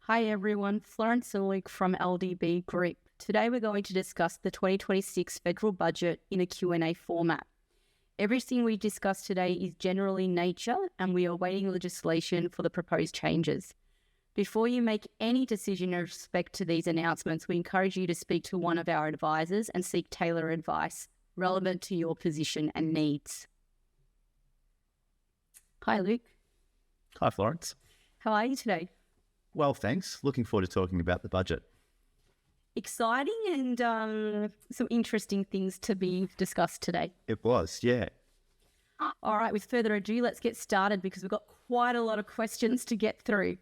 Hi everyone, Florence and Luke from LDB Group. Today we're going to discuss the 2026 federal budget in a Q&A format. Everything we discuss today is general in nature and we are awaiting legislation for the proposed changes. Before you make any decision in respect to these announcements, we encourage you to speak to one of our advisors and seek tailored advice relevant to your position and needs. Hi Luke. Hi Florence. How are you today? Well, thanks. Looking forward to talking about the budget. Exciting and some interesting things to be discussed today. It was, yeah. All right, with further ado, let's get started because we've got quite a lot of questions to get through.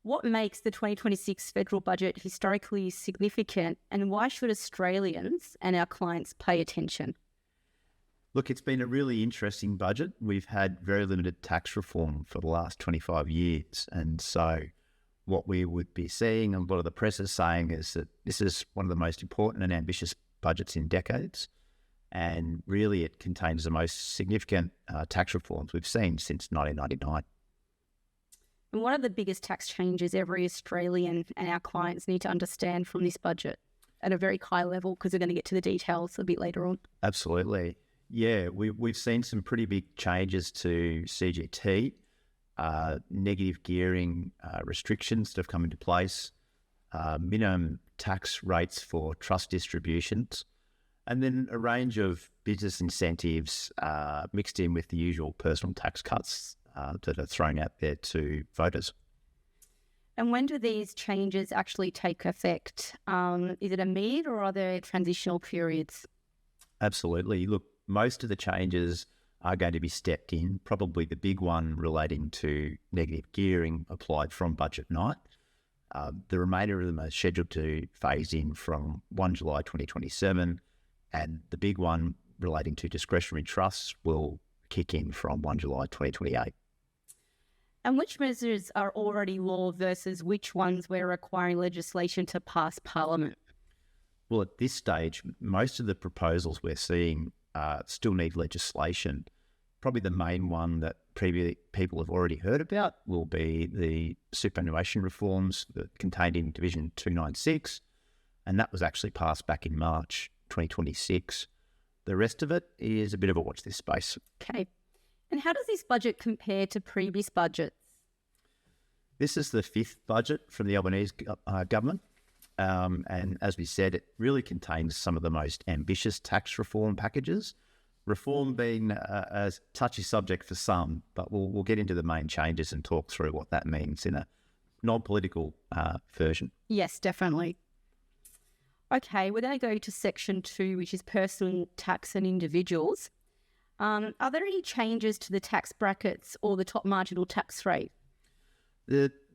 What makes the 2026 federal budget historically significant and why should Australians and our clients pay attention? Look, it's been a really interesting budget. We've had very limited tax reform for the last 25 years. And so what we would be seeing, and what the press is saying, is that this is one of the most important and ambitious budgets in decades. And really it contains the most significant tax reforms we've seen since 1999. And what are the biggest tax changes every Australian and our clients need to understand from this budget at a very high level, because we're going to get to the details a bit later on? Absolutely. Yeah, we've seen some pretty big changes to CGT, negative gearing restrictions that have come into place, minimum tax rates for trust distributions, and then a range of business incentives mixed in with the usual personal tax cuts that are thrown out there to voters. And when do these changes actually take effect? Is it immediate or are there transitional periods? Absolutely. Look, most of the changes are going to be stepped in. Probably the big one relating to negative gearing applied from budget night. The remainder of them are scheduled to phase in from 1 July 2027, and the big one relating to discretionary trusts will kick in from 1 July 2028. And which measures are already law versus which ones we're requiring legislation to pass Parliament? Well, at this stage, most of the proposals we're seeing still need legislation. Probably the main one that people have already heard about will be the superannuation reforms that contained in Division 296, and that was actually passed back in March 2026. The rest of it is a bit of a watch this space. Okay. And how does this budget compare to previous budgets? This is the fifth budget from the Albanese government. And as we said, it really contains some of the most ambitious tax reform packages. Reform being a touchy subject for some, but we'll get into the main changes and talk through what that means in a non-political version. Yes, definitely. Okay, we're going to go to section 2, which is personal tax and individuals. Are there any changes to the tax brackets or the top marginal tax rate?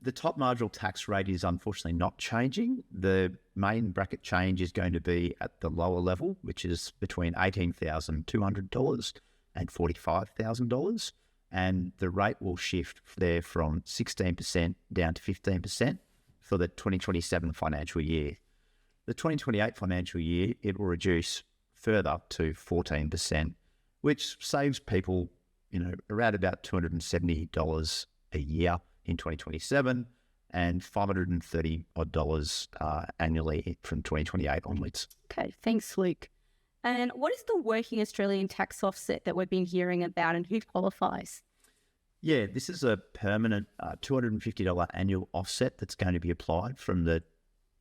The top marginal tax rate is unfortunately not changing. The main bracket change is going to be at the lower level, which is between $18,200 and $45,000. And the rate will shift there from 16% down to 15% for the 2027 financial year. The 2028 financial year, it will reduce further to 14%, which saves people, around about $270 a year in 2027 and $530 odd annually from 2028 onwards. Okay, thanks, Luke. And what is the working Australian tax offset that we've been hearing about and who qualifies? Yeah, this is a permanent $250 annual offset that's going to be applied from the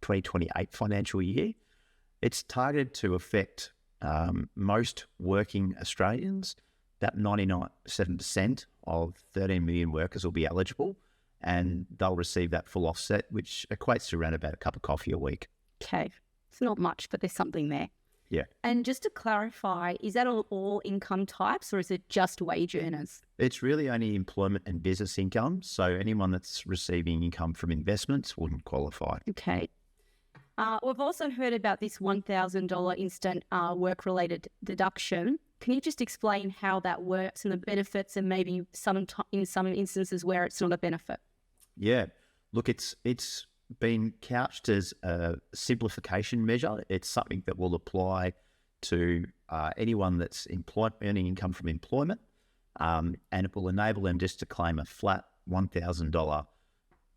2028 financial year. It's targeted to affect most working Australians. About 99.7% of 13 million workers will be eligible, and they'll receive that full offset, which equates to around about a cup of coffee a week. Okay. It's not much, but there's something there. Yeah. And just to clarify, is that on all income types or is it just wage earners? It's really only employment and business income. So anyone that's receiving income from investments wouldn't qualify. Okay. We've also heard about this $1,000 instant work-related deduction. Can you just explain how that works and the benefits and maybe in some instances where it's not a benefit? Yeah. Look, it's been couched as a simplification measure. It's something that will apply to anyone that's earning income from employment, and it will enable them just to claim a flat $1,000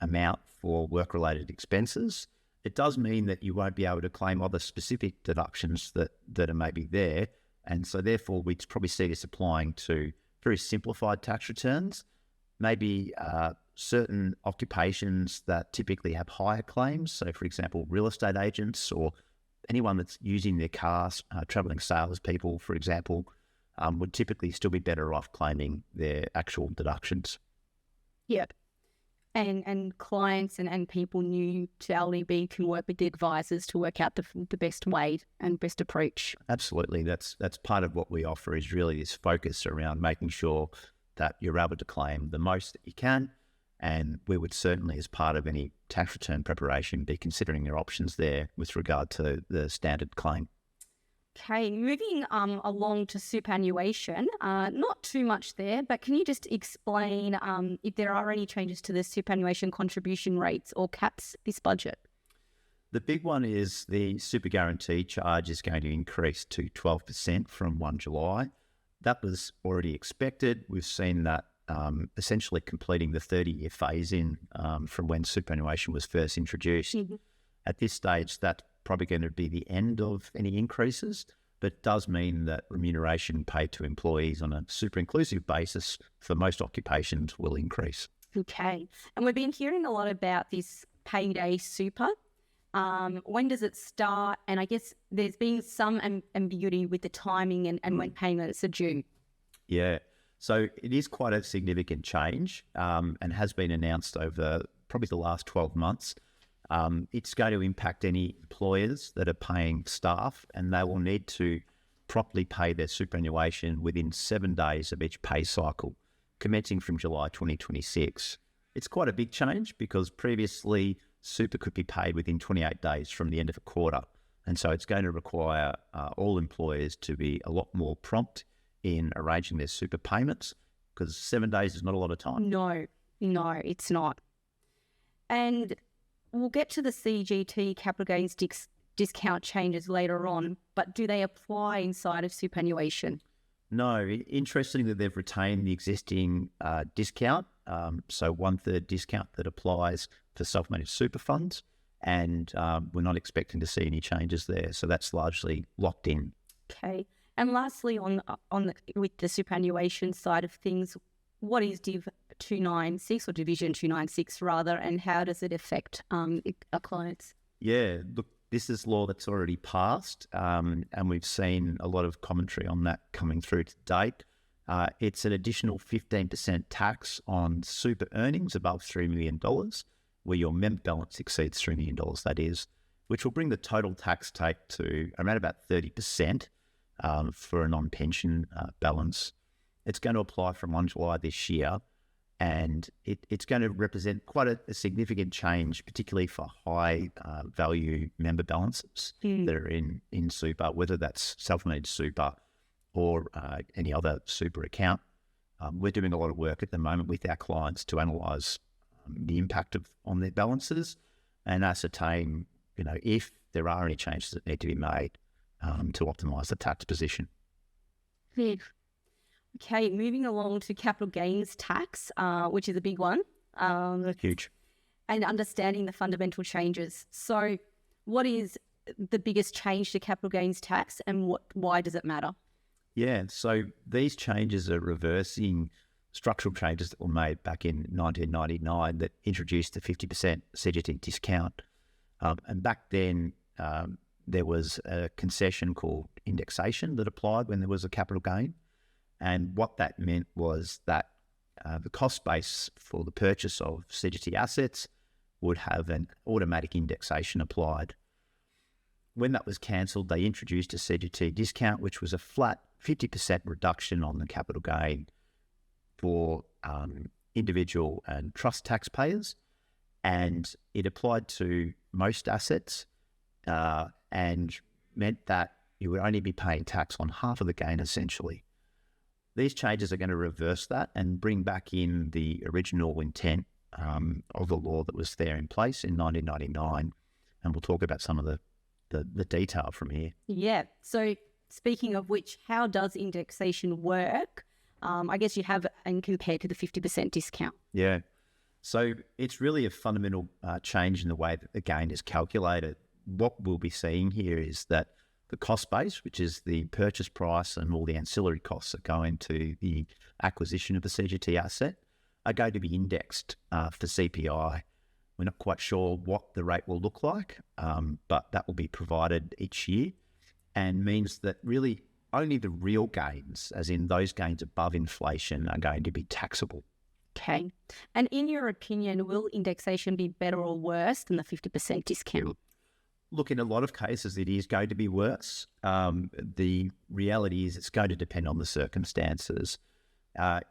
amount for work-related expenses. It does mean that you won't be able to claim other specific deductions that are maybe there. And so therefore, we'd probably see this applying to very simplified tax returns, maybe certain occupations that typically have higher claims. So for example, real estate agents or anyone that's using their cars, travelling salespeople, for example, would typically still be better off claiming their actual deductions. Yep. And clients and people new to LDB can work with the advisors to work out the best way and best approach. Absolutely. That's part of what we offer, is really this focus around making sure that you're able to claim the most that you can. And we would certainly, as part of any tax return preparation, be considering your options there with regard to the standard claim. Okay, moving along to superannuation, not too much there, but can you just explain if there are any changes to the superannuation contribution rates or caps this budget? The big one is the super guarantee charge is going to increase to 12% from 1 July. That was already expected. We've seen that essentially completing the 30-year phase-in from when superannuation was first introduced. Mm-hmm. At this stage, that's probably going to be the end of any increases, but it does mean that remuneration paid to employees on a super inclusive basis for most occupations will increase. Okay, and we've been hearing a lot about this payday super. When does it start? And I guess there's been some ambiguity with the timing and when payments are due. Yeah, so it is quite a significant change and has been announced over probably the last 12 months. It's going to impact any employers that are paying staff, and they will need to properly pay their superannuation within 7 days of each pay cycle, commencing from July 2026. It's quite a big change because previously super could be paid within 28 days from the end of a quarter. And so it's going to require all employers to be a lot more prompt in arranging their super payments, because 7 days is not a lot of time. No, it's not. And we'll get to the CGT capital gains discount changes later on, but do they apply inside of superannuation? No. Interestingly, they've retained the existing discount, so 1/3 discount that applies for self-managed super funds, and we're not expecting to see any changes there. So that's largely locked in. Okay. And lastly, with the superannuation side of things, what is Div 296 or Division 296 rather, and how does it affect our clients? Yeah, look, this is law that's already passed, and we've seen a lot of commentary on that coming through to date. It's an additional 15% tax on super earnings above $3 million, where your member balance exceeds $3 million, that is, which will bring the total tax take to around about 30% for a non-pension balance. It's going to apply from 1 July this year, and it's going to represent quite a significant change, particularly for high value member balances that are in super, whether that's self-managed super or any other super account. We're doing a lot of work at the moment with our clients to analyse the impact on their balances and ascertain, if there are any changes that need to be made to optimise the tax position. Yeah. Okay, moving along to capital gains tax, which is a big one. Huge. And understanding the fundamental changes. So what is the biggest change to capital gains tax, and why does it matter? Yeah, so these changes are reversing structural changes that were made back in 1999 that introduced the 50% CGT discount. And back then, there was a concession called indexation that applied when there was a capital gain. And what that meant was that the cost base for the purchase of CGT assets would have an automatic indexation applied. When that was cancelled, they introduced a CGT discount, which was a flat 50% reduction on the capital gain for individual and trust taxpayers. And it applied to most assets and meant that you would only be paying tax on half of the gain, essentially. These changes are going to reverse that and bring back in the original intent of the law that was there in place in 1999. And we'll talk about some of the detail from here. Yeah. So speaking of which, how does indexation work? I guess you have and compared to the 50% discount. Yeah. So it's really a fundamental change in the way that the gain is calculated. What we'll be seeing here is that the cost base, which is the purchase price and all the ancillary costs that go into the acquisition of the CGT asset, are going to be indexed for CPI. We're not quite sure what the rate will look like, but that will be provided each year, and means that really only the real gains, as in those gains above inflation, are going to be taxable. Okay. And in your opinion, will indexation be better or worse than the 50% discount? Look, in a lot of cases, it is going to be worse. The reality is it's going to depend on the circumstances.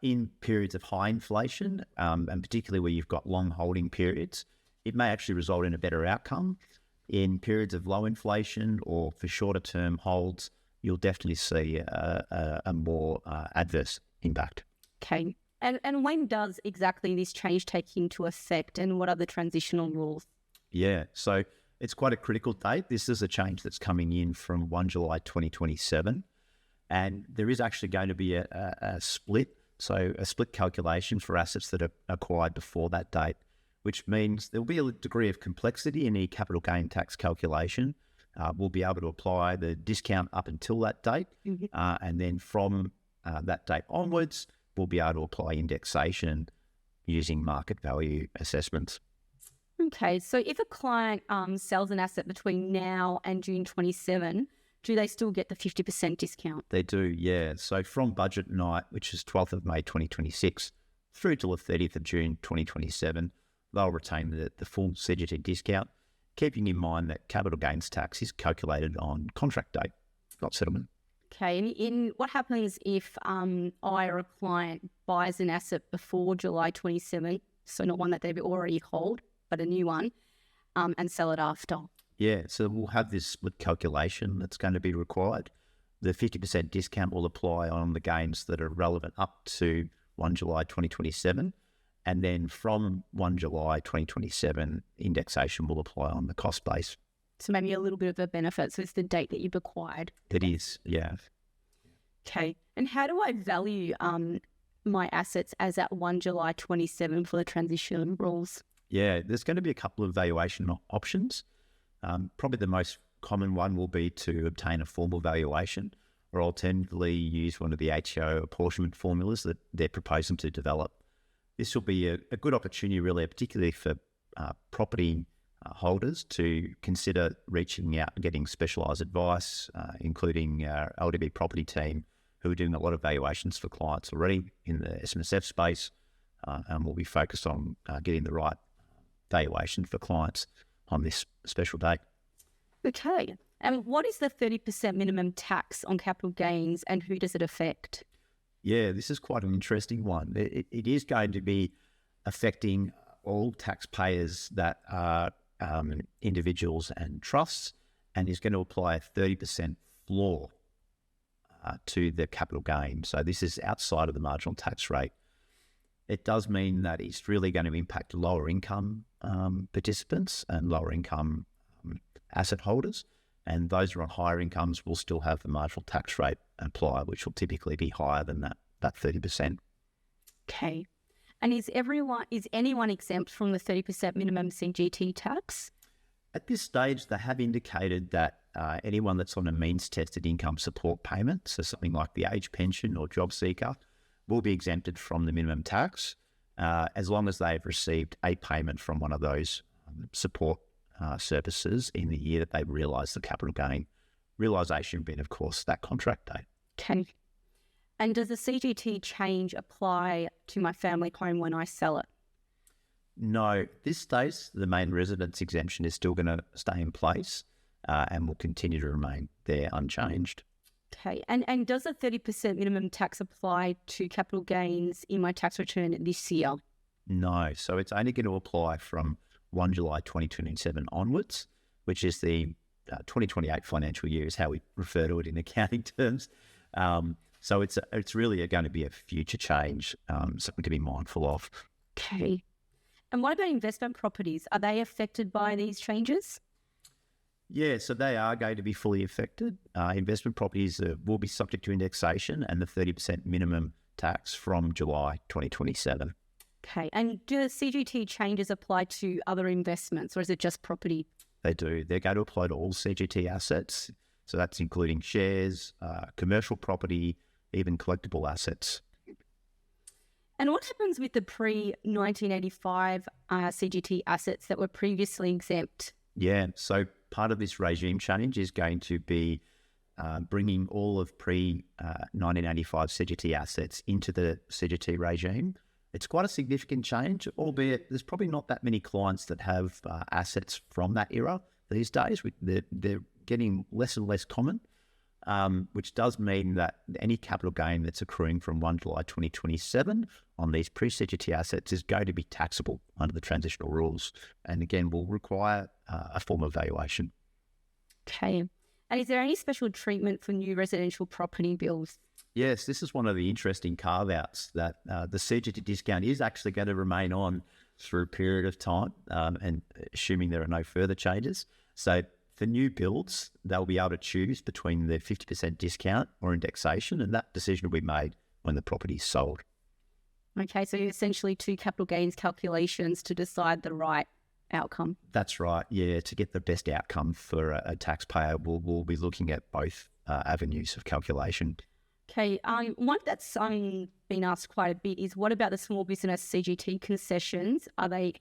In periods of high inflation, and particularly where you've got long holding periods, it may actually result in a better outcome. In periods of low inflation or for shorter term holds, you'll definitely see a more adverse impact. Okay. And when does exactly this change take into effect, and what are the transitional rules? Yeah, so it's quite a critical date. This is a change that's coming in from 1 July 2027. And there is actually going to be a split, so a split calculation for assets that are acquired before that date, which means there'll be a degree of complexity in the capital gain tax calculation. We'll be able to apply the discount up until that date, and then from that date onwards, we'll be able to apply indexation using market value assessments. Okay, so if a client sells an asset between now and June 27, do they still get the 50% discount? They do, yeah. So from budget night, which is 12th of May 2026, through till the 30th of June 2027, they'll retain the full CGT discount, keeping in mind that capital gains tax is calculated on contract date, not settlement. Okay, and in what happens if I or a client buys an asset before July 27, so not one that they already hold, but a new one, and sell it after? Yeah, so we'll have this split calculation that's going to be required. The 50% discount will apply on the gains that are relevant up to 1 July 2027. And then from 1 July 2027, indexation will apply on the cost base. So maybe a little bit of a benefit. So it's the date that you've acquired. It is, yeah. Okay. And how do I value my assets as at 1 July 27 for the transition rules? Yeah, there's going to be a couple of valuation options. Probably the most common one will be to obtain a formal valuation, or alternatively use one of the ATO apportionment formulas that they're proposing to develop. This will be a good opportunity, really, particularly for property holders to consider reaching out and getting specialised advice, including our LDB property team, who are doing a lot of valuations for clients already in the SMSF space, and will be focused on getting the right valuation for clients on this special date. Okay. And what is the 30% minimum tax on capital gains, and who does it affect? Yeah, this is quite an interesting one. It is going to be affecting all taxpayers that are individuals and trusts, and is going to apply a 30% floor to the capital gain. So this is outside of the marginal tax rate. It does mean that it's really going to impact lower income participants and lower income asset holders, and those who are on higher incomes will still have the marginal tax rate apply, which will typically be higher than that 30%. Okay. And is anyone exempt from the 30% minimum CGT tax? At this stage, they have indicated that anyone that's on a means-tested income support payment, so something like the age pension or job seeker, will be exempted from the minimum tax as long as they've received a payment from one of those support services in the year that they realise the capital gain. Realisation being, of course, that contract date. Okay. And does the CGT change apply to my family home when I sell it? No, this stays. The main residence exemption is still going to stay in place and will continue to remain there unchanged. Okay. And does the 30% minimum tax apply to capital gains in my tax return this year? No. So it's only going to apply from 1 July 2027 onwards, which is the 2028 financial year is how we refer to it in accounting terms. So it's really going to be a future change, something to be mindful of. Okay. And what about investment properties? Are they affected by these changes? Yeah, so they are going to be fully affected. Investment properties will be subject to indexation and the 30% minimum tax from July 2027. Okay. And do the CGT changes apply to other investments, or is it just property? They do. They're going to apply to all CGT assets. So that's including shares, commercial property, even collectible assets. And what happens with the pre-1985 CGT assets that were previously exempt? Yeah, so part of this regime change is going to be bringing all of pre-1985 CGT assets into the CGT regime. It's quite a significant change, albeit there's probably not that many clients that have assets from that era these days. They're getting less and less common, which does mean that any capital gain that's accruing from 1 July 2027 on these pre-CGT assets is going to be taxable under the transitional rules, and again will require a form of valuation. Okay. And is there any special treatment for new residential property bills? Yes, this is one of the interesting carve-outs that the CGT discount is actually going to remain on through a period of time, and assuming there are no further changes. So for new builds, they'll be able to choose between the 50% discount or indexation, and that decision will be made when the property is sold. Okay, so essentially 2 capital gains calculations to decide the right outcome. That's right, yeah. To get the best outcome for a taxpayer, we'll be looking at both avenues of calculation. Okay, one that's been asked quite a bit is, what about the small business CGT concessions? Are they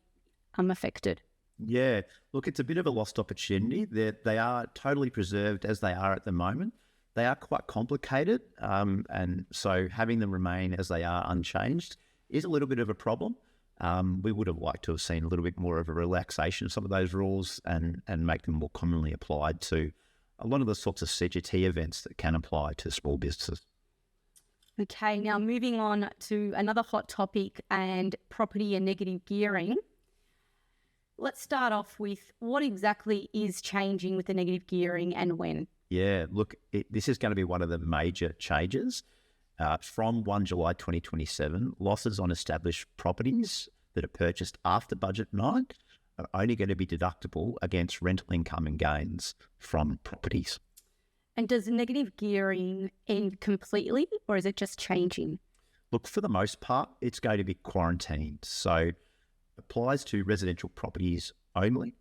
affected? Yeah, look, it's a bit of a lost opportunity. They are totally preserved as they are at the moment. They are quite complicated, and so having them remain as they are unchanged is a little bit of a problem. We would have liked to have seen a little bit more of a relaxation of some of those rules and make them more commonly applied to a lot of the sorts of CGT events that can apply to small businesses. Okay, now moving on to another hot topic, and property and negative gearing. Let's start off with what exactly is changing with the negative gearing and when? Yeah, look, this is going to be one of the major changes. From 1 July 2027, losses on established properties that are purchased after budget night are only going to be deductible against rental income and gains from properties. And does negative gearing end completely, or is it just changing? Look, for the most part, it's going to be quarantined. So applies to residential properties only.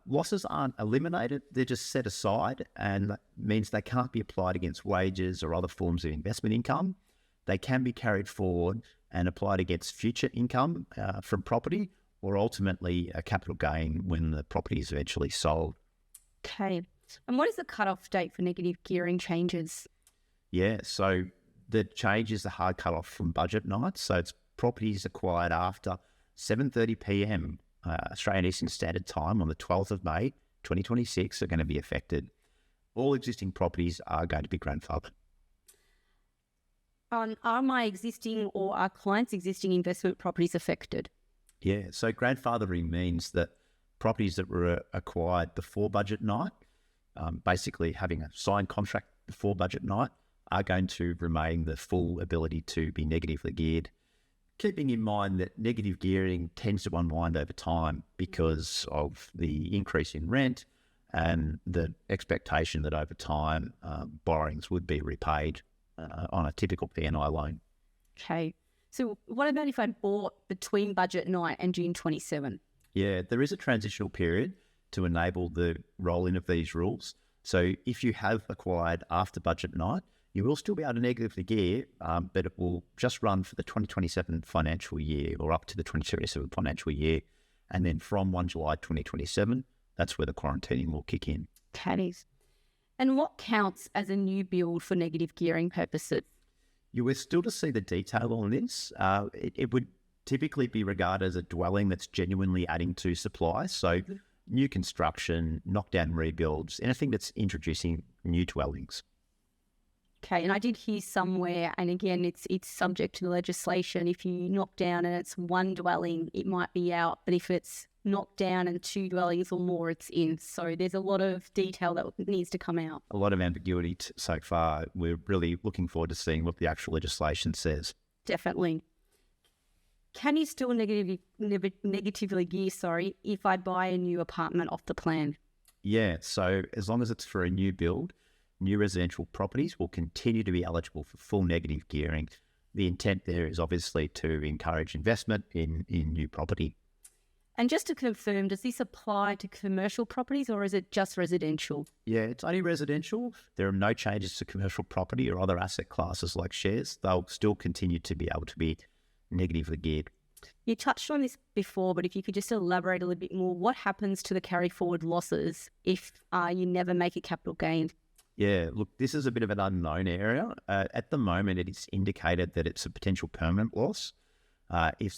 Losses aren't eliminated, they're just set aside, and that means they can't be applied against wages or other forms of investment income. They can be carried forward and applied against future income from property, or ultimately a capital gain when the property is eventually sold. Okay. And what is the cutoff date for negative gearing changes? Yeah, so the change is the hard cutoff from budget nights. So it's properties acquired after 7:30 p.m. Australian Eastern Standard Time on the 12th of May 2026 are going to be affected. All existing properties are going to be grandfathered. Are my existing or our clients' existing investment properties affected? Yeah, so grandfathering means that properties that were acquired before budget night, basically having a signed contract before budget night, are going to remain the full ability to be negatively geared. Keeping in mind that negative gearing tends to unwind over time because of the increase in rent and the expectation that over time borrowings would be repaid on a typical P&I loan. Okay. So what about if I bought between budget night and June 27? Yeah, there is a transitional period to enable the roll-in of these rules. So if you have acquired after budget night, you will still be able to negatively gear, but it will just run for the 2027 financial year or up to the 2027 financial year. And then from 1 July 2027, that's where the quarantining will kick in. Okay. And what counts as a new build for negative gearing purposes? You were still to see the detail on this. It would typically be regarded as a dwelling that's genuinely adding to supply. So new construction, knockdown rebuilds, anything that's introducing new dwellings. Okay, and I did hear somewhere, and again, it's subject to the legislation. If you knock down and it's one dwelling, it might be out, but if it's knocked down and 2 dwellings or more, it's in. So there's a lot of detail that needs to come out. A lot of ambiguity so far. We're really looking forward to seeing what the actual legislation says. Definitely. Can you still negatively gear, if I buy a new apartment off the plan? Yeah, so as long as it's for a new build, new residential properties will continue to be eligible for full negative gearing. The intent there is obviously to encourage investment in new property. And just to confirm, does this apply to commercial properties or is it just residential? Yeah, it's only residential. There are no changes to commercial property or other asset classes like shares. They'll still continue to be able to be negatively geared. You touched on this before, but if you could just elaborate a little bit more, what happens to the carry forward losses if you never make a capital gain? Yeah, look, this is a bit of an unknown area. At the moment, it is indicated that it's a potential permanent loss. If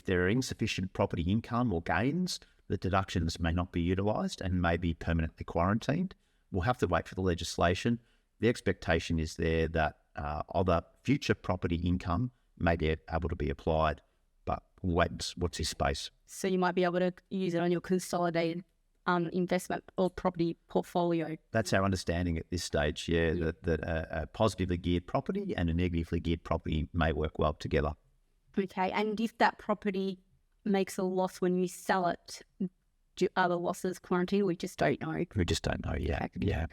there are insufficient property income or gains, the deductions may not be utilised and may be permanently quarantined. We'll have to wait for the legislation. The expectation is there that other future property income may be able to be applied, but we'll wait and watch this space. So you might be able to use it on your consolidated investment or property portfolio. That's our understanding at this stage, that a positively geared property and a negatively geared property may work well together. Okay, and if that property makes a loss when you sell it, are the losses quarantined? We just don't know. We just don't know yet. Yeah.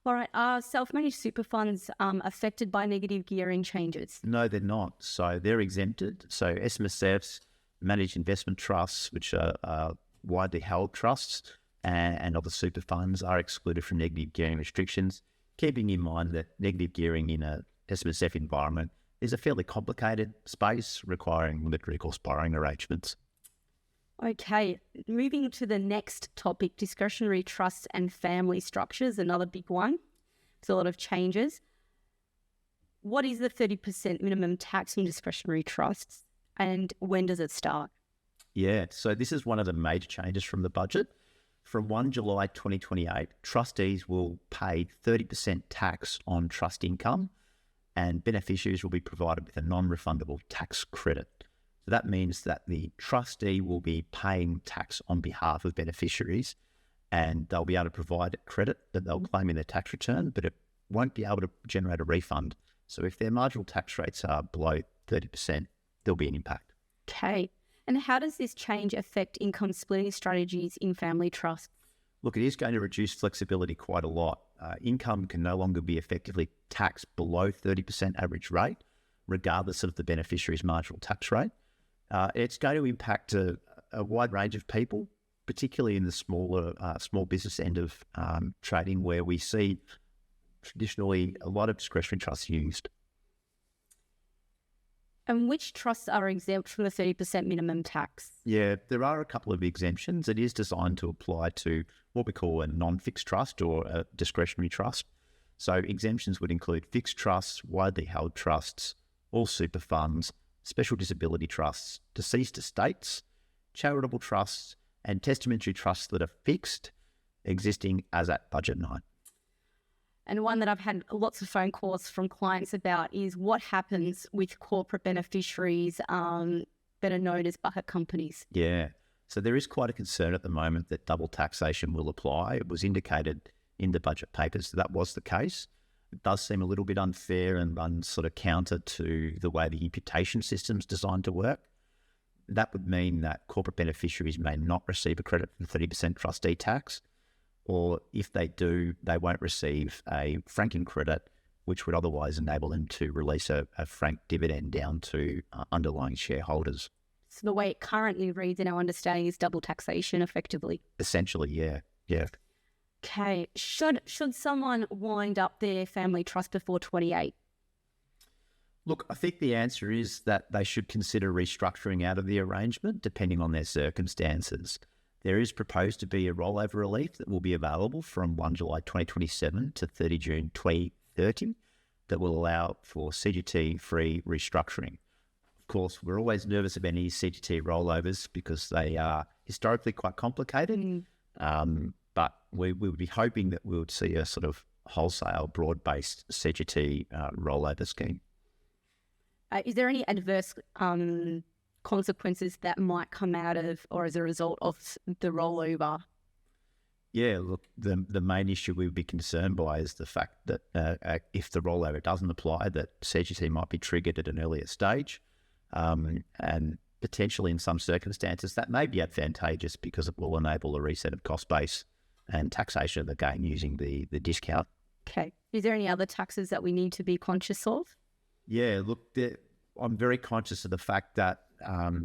All right, are self-managed super funds affected by negative gearing changes? No, they're not. So they're exempted. So SMSFs, managed investment trusts, which are widely held trusts, and other super funds are excluded from negative gearing restrictions, keeping in mind that negative gearing in a SMSF environment is a fairly complicated space requiring limited recourse borrowing arrangements. Okay, moving to the next topic, discretionary trusts and family structures, another big one. There's a lot of changes. What is the 30% minimum tax on discretionary trusts and when does it start? Yeah, so this is one of the major changes from the budget. From 1 July 2028, trustees will pay 30% tax on trust income and beneficiaries will be provided with a non-refundable tax credit. So that means that the trustee will be paying tax on behalf of beneficiaries and they'll be able to provide a credit that they'll claim in their tax return, but it won't be able to generate a refund. So if their marginal tax rates are below 30%, there'll be an impact. Okay. And how does this change affect income splitting strategies in family trusts? Look, it is going to reduce flexibility quite a lot. Income can no longer be effectively taxed below 30% average rate, regardless of the beneficiary's marginal tax rate. It's going to impact a wide range of people, particularly in the small business end of trading, where we see traditionally a lot of discretionary trusts used. And which trusts are exempt from the 30% minimum tax? Yeah, there are a couple of exemptions. It is designed to apply to what we call a non-fixed trust or a discretionary trust. So exemptions would include fixed trusts, widely held trusts, all super funds, special disability trusts, deceased estates, charitable trusts, and testamentary trusts that are fixed, existing as at budget night. And one that I've had lots of phone calls from clients about is what happens with corporate beneficiaries that are known as bucket companies. Yeah. So there is quite a concern at the moment that double taxation will apply. It was indicated in the budget papers that was the case. It does seem a little bit unfair and run sort of counter to the way the imputation system's designed to work. That would mean that corporate beneficiaries may not receive a credit for 30% trustee tax, or if they do, they won't receive a franking credit, which would otherwise enable them to release a franked dividend down to underlying shareholders. So the way it currently reads in our understanding is double taxation effectively. Essentially, yeah. Okay. Should someone wind up their family trust before 28? Look, I think the answer is that they should consider restructuring out of the arrangement depending on their circumstances. There is proposed to be a rollover relief that will be available from 1 July 2027 to 30 June 2030 that will allow for CGT-free restructuring. Of course, we're always nervous of any CGT rollovers because they are historically quite complicated, but we would be hoping that we would see a sort of wholesale, broad-based CGT rollover scheme. Is there any adverse consequences that might come out of or as a result of the rollover? Yeah, look, the main issue we would be concerned by is the fact that if the rollover doesn't apply, that CGT might be triggered at an earlier stage, and potentially in some circumstances that may be advantageous because it will enable a reset of cost base and taxation of the gain using the discount. Okay. Is there any other taxes that we need to be conscious of? Yeah, look, I'm very conscious of the fact that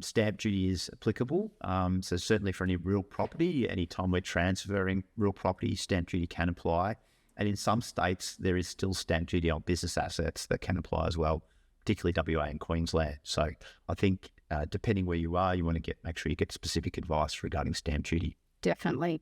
stamp duty is applicable. So certainly for any real property, any time we're transferring real property, stamp duty can apply. And in some states, there is still stamp duty on business assets that can apply as well, particularly WA and Queensland. So I think depending where you are, you want to make sure you get specific advice regarding stamp duty. Definitely.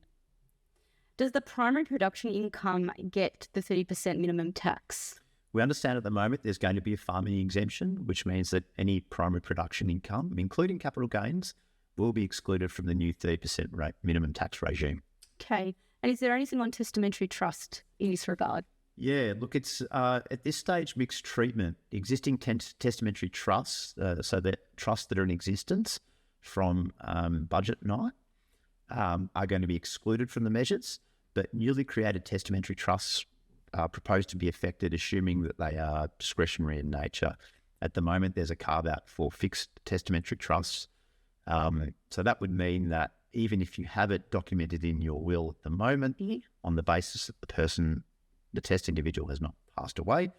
Does the primary production income get the 30% minimum tax? We understand at the moment there's going to be a farming exemption, which means that any primary production income, including capital gains, will be excluded from the new 30% minimum tax regime. Okay. And is there anything on testamentary trust in this regard? Yeah, look, it's at this stage mixed treatment. Existing testamentary trusts, so the trusts that are in existence from budget night, are going to be excluded from the measures, but newly created testamentary trusts are proposed to be affected, assuming that they are discretionary in nature. At the moment, there's a carve-out for fixed testamentary trusts. So that would mean that even if you have it documented in your will at the moment, on the basis that the test individual has not passed away,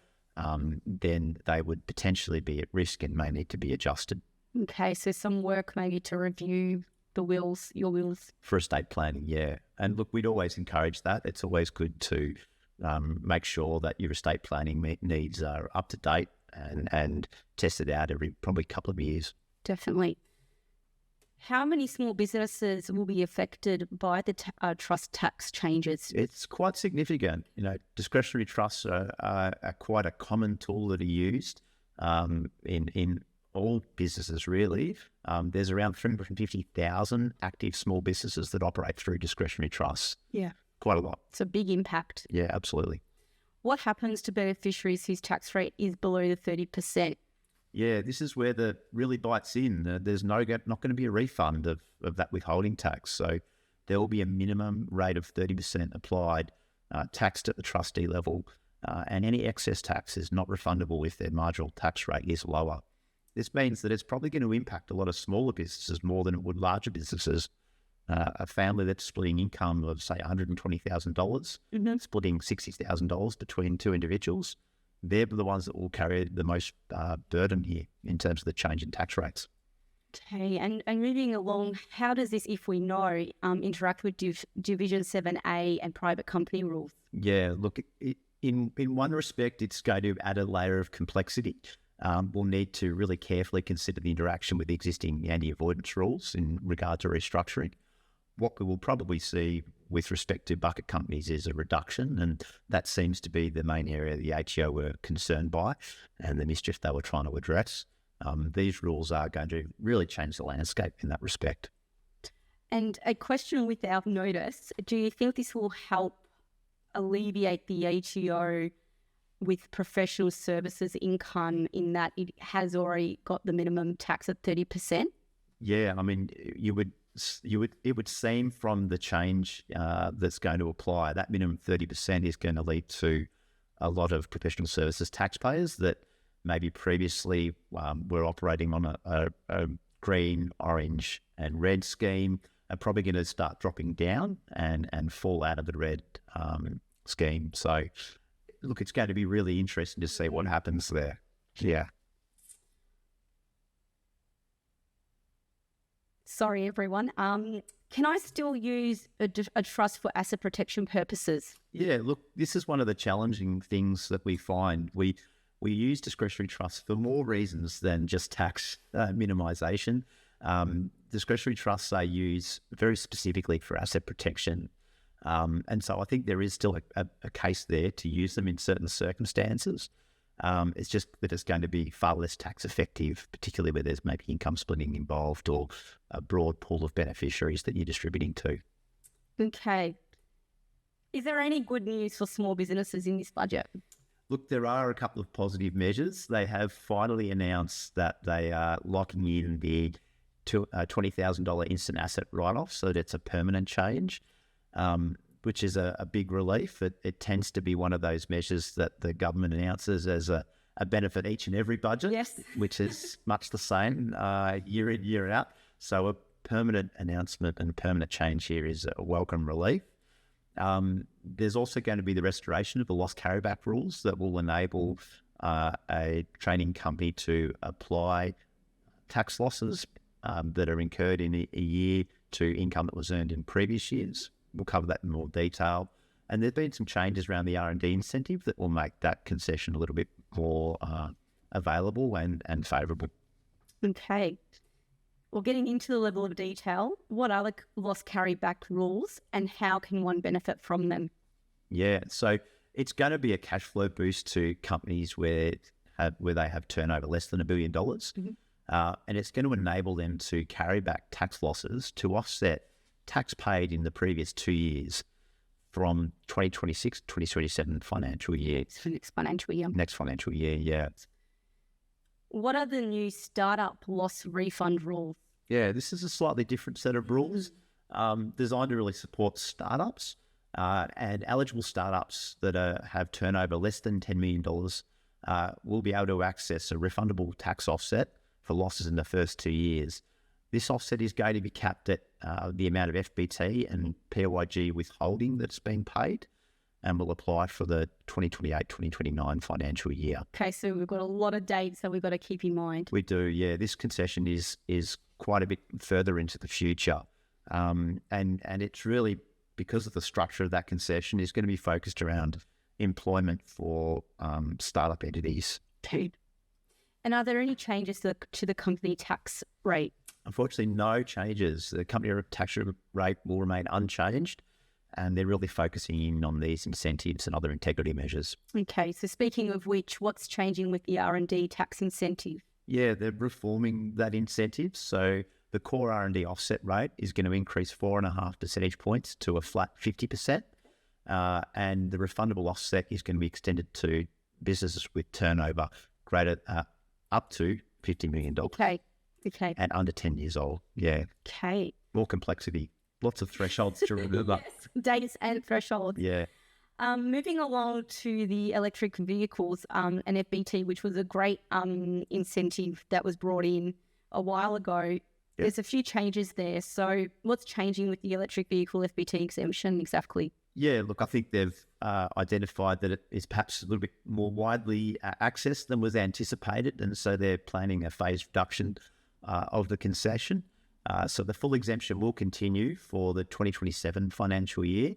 then they would potentially be at risk and may need to be adjusted. Okay, so some work maybe to review your wills. For estate planning, yeah. And look, we'd always encourage that. It's always good to make sure that your estate planning needs are up to date and tested out every probably couple of years. Definitely. How many small businesses will be affected by the trust tax changes? It's quite significant. Discretionary trusts are quite a common tool that are used in all businesses, really. There's around 350,000 active small businesses that operate through discretionary trusts. Yeah. Quite a lot. It's a big impact. Yeah, absolutely. What happens to beneficiaries whose tax rate is below the 30%? Yeah, this is where the really bites in. There's not going to be a refund of that withholding tax. So there will be a minimum rate of 30% applied, taxed at the trustee level, and any excess tax is not refundable if their marginal tax rate is lower. This means that it's probably going to impact a lot of smaller businesses more than it would larger businesses. A family that's splitting income of, say, $120,000, splitting $60,000 between two individuals, they're the ones that will carry the most burden here in terms of the change in tax rates. Okay, and moving along, how does this, if we know, interact with Division 7A and private company rules? Yeah, look, in one respect, it's going to add a layer of complexity. We'll need to really carefully consider the interaction with existing anti-avoidance rules in regard to restructuring. What we will probably see with respect to bucket companies is a reduction, and that seems to be the main area the ATO were concerned by and the mischief they were trying to address. These rules are going to really change the landscape in that respect. And a question without notice, do you think this will help alleviate the ATO with professional services income in that it has already got the minimum tax at 30%? Yeah, I mean, it would seem from the change that's going to apply, that minimum 30% is going to lead to a lot of professional services taxpayers that maybe previously were operating on a green, orange and red scheme are probably going to start dropping down and fall out of the red scheme. So look, it's going to be really interesting to see what happens there. Yeah. Sorry, everyone. Can I still use a trust for asset protection purposes? Yeah, look, this is one of the challenging things that we find. We use discretionary trusts for more reasons than just tax minimisation. Discretionary trusts are used very specifically for asset protection. And so I think there is still a case there to use them in certain circumstances. It's just that it's going to be far less tax effective, particularly where there's maybe income splitting involved or a broad pool of beneficiaries that you're distributing to. Okay. Is there any good news for small businesses in this budget? Look, there are a couple of positive measures. They have finally announced that they are locking in the $20,000 instant asset write-off, so that it's a permanent change, which is a big relief. It tends to be one of those measures that the government announces as a benefit each and every budget, yes, which is much the same year in, year out. So a permanent announcement and a permanent change here is a welcome relief. There's also going to be the restoration of the loss carryback rules that will enable a training company to apply tax losses that are incurred in a year to income that was earned in previous years. We'll cover that in more detail. And there's been some changes around the R&D incentive that will make that concession a little bit more available and favourable. Okay. Well, getting into the level of detail, what are the loss carryback rules and how can one benefit from them? Yeah, so it's going to be a cash flow boost to companies where they have turnover less than $1 billion. And it's going to enable them to carry back tax losses to offset tax paid in the previous 2 years from 2026 to 2027 financial year. So next financial year. Next financial year, yeah. What are the new startup loss refund rules? Yeah, this is a slightly different set of rules designed to really support startups and eligible startups that have turnover less than $10 million will be able to access a refundable tax offset for losses in the first 2 years. This offset is going to be capped at the amount of FBT and PAYG withholding that's been paid and will apply for the 2028-2029 financial year. Okay, so we've got a lot of dates that we've got to keep in mind. We do, yeah. This concession is quite a bit further into the future. And it's really, because of the structure of that concession, is going to be focused around employment for startup entities. And are there any changes to the company tax rate? Unfortunately, no changes. The company tax rate will remain unchanged, and they're really focusing in on these incentives and other integrity measures. Okay, so speaking of which, what's changing with the R&D tax incentive? Yeah, they're reforming that incentive. So the core R&D offset rate is going to increase 4.5 percentage points to a flat 50%. And the refundable offset is going to be extended to businesses with turnover greater up to $50 million. Okay. And under 10 years old. Yeah. Okay. More complexity. Lots of thresholds to remember. Yes, dates and thresholds. Yeah. Moving along to the electric vehicles and FBT, which was a great incentive that was brought in a while ago. Yep. There's a few changes there. So what's changing with the electric vehicle FBT exemption exactly? Yeah, look, I think they've identified that it is perhaps a little bit more widely accessed than was anticipated. And so they're planning a phased reduction of the concession. So the full exemption will continue for the 2027 financial year.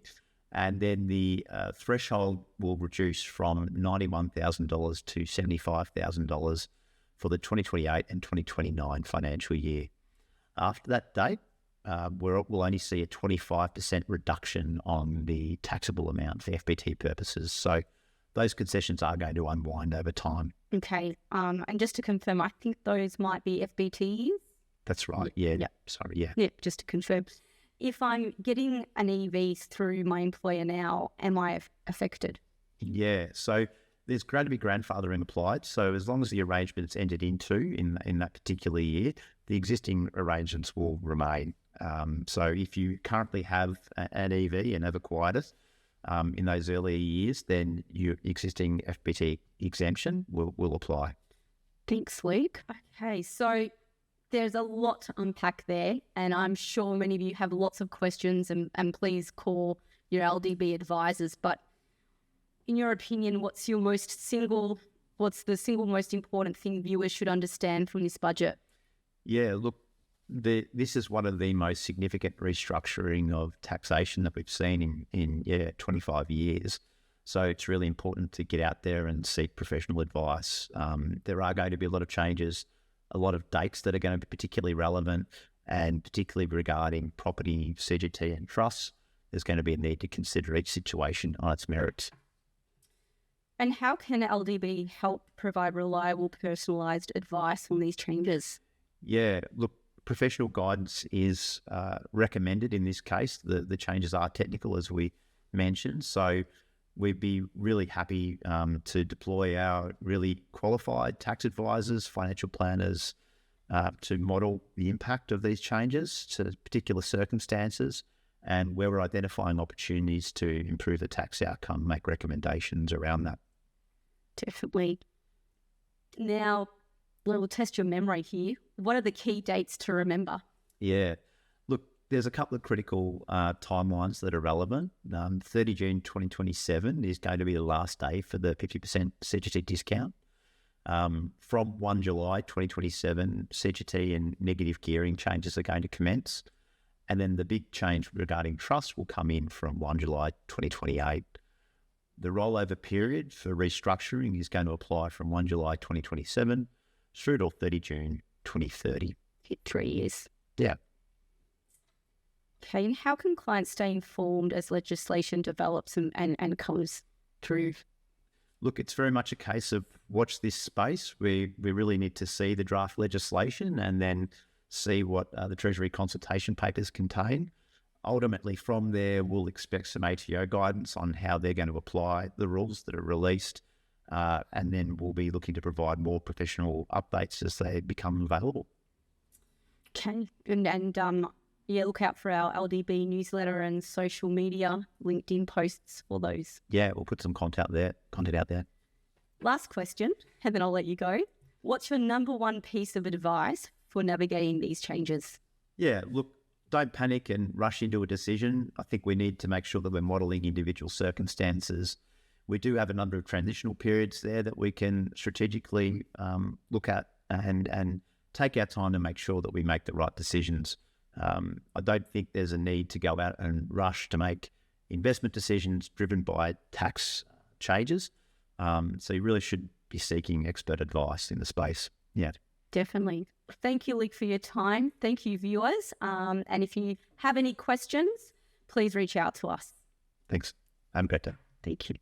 And then the threshold will reduce from $91,000 to $75,000 for the 2028 and 2029 financial year. After that date, we'll only see a 25% reduction on the taxable amount for FBT purposes. So those concessions are going to unwind over time. Okay. And just to confirm, I think those might be FBTs. That's right. Yeah. Yep. Sorry. Yeah. Yeah. Just to confirm. If I'm getting an EV through my employer now, am I affected? Yeah. So there's going to be grandfathering applied. So as long as the arrangement's entered into in that particular year, the existing arrangements will remain. So if you currently have an EV and have acquired it in those earlier years, then your existing FBT exemption will apply. Thanks, Luke. Okay, so there's a lot to unpack there, and I'm sure many of you have lots of questions, and please call your LDB advisors. But in your opinion, what's the single most important thing viewers should understand from this budget? Yeah, look, this is one of the most significant restructuring of taxation that we've seen in 25 years. So it's really important to get out there and seek professional advice. There are going to be a lot of changes, a lot of dates that are going to be particularly relevant, and particularly regarding property, CGT and trusts, there's going to be a need to consider each situation on its merits. And how can LDB help provide reliable, personalised advice on these changes? Yeah, look, professional guidance is recommended in this case. The changes are technical, as we mentioned, so we'd be really happy to deploy our really qualified tax advisors, financial planners, to model the impact of these changes to particular circumstances, and where we're identifying opportunities to improve the tax outcome, make recommendations around that. Definitely. Now, we'll test your memory here. What are the key dates to remember? Yeah. Look, there's a couple of critical timelines that are relevant. 30 June 2027 is going to be the last day for the 50% CGT discount. From 1 July 2027, CGT and negative gearing changes are going to commence. And then the big change regarding trust will come in from 1 July 2028. The rollover period for restructuring is going to apply from 1 July 2027 through to 30 June 2030. Hit 3 years. Yeah. Okay, and how can clients stay informed as legislation develops and comes through? Look, it's very much a case of watch this space. We really need to see the draft legislation and then see what the Treasury consultation papers contain. Ultimately, from there, we'll expect some ATO guidance on how they're going to apply the rules that are released, and then we'll be looking to provide more professional updates as they become available. Okay, and yeah, look out for our LDB newsletter and social media, LinkedIn posts, all those. Yeah, we'll put some content out there. Last question, and then I'll let you go. What's your number one piece of advice for navigating these changes? Yeah, look, don't panic and rush into a decision. I think we need to make sure that we're modelling individual circumstances. We do have a number of transitional periods there that we can strategically look at and take our time to make sure that we make the right decisions. I don't think there's a need to go out and rush to make investment decisions driven by tax changes. So you really should be seeking expert advice in the space. Yeah. Definitely. Thank you, Luke, for your time. Thank you, viewers. And if you have any questions, please reach out to us. Thanks. I'm better. Thank you.